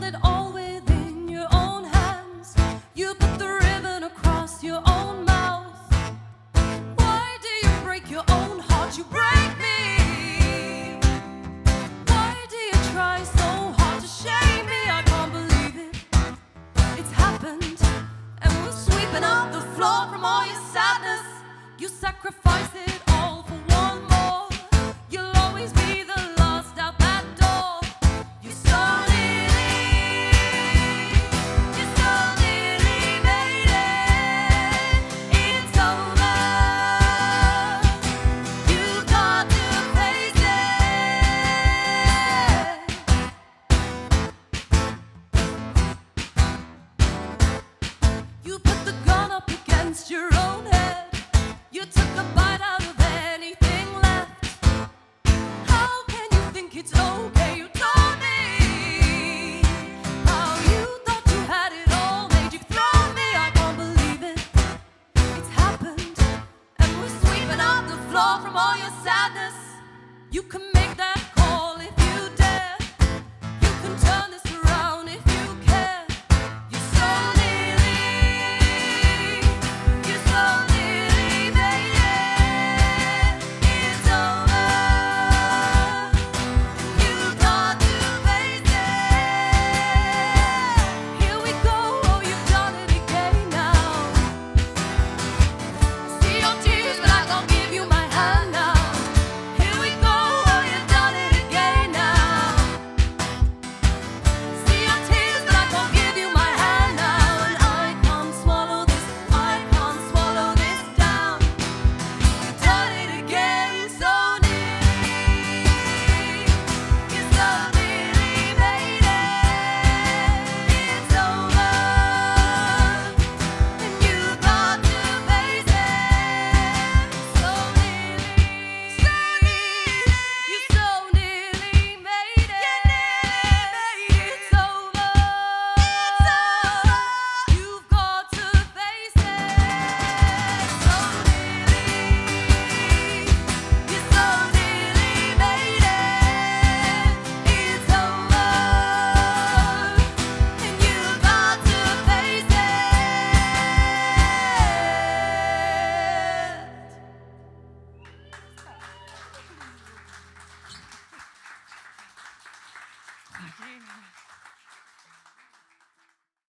it all within your own hands. You put the ribbon across your own mouth. Why do you break your own heart? You break me. Why do you try so hard to shame me? I can't believe it. It's happened, and we're sweeping up the floor from all your sadness. You sacrifice it all for one more. You'll always be the last out that door. You stole it in. You stole it in, made it. It's over. You've got to face it. You put the gun up against your own head. You took a bite out of anything left. How can you think it's okay? You told me how you thought you had it all, made you throw me. I can't believe it. It's happened, and we're sweeping up the floor from all your sadness. You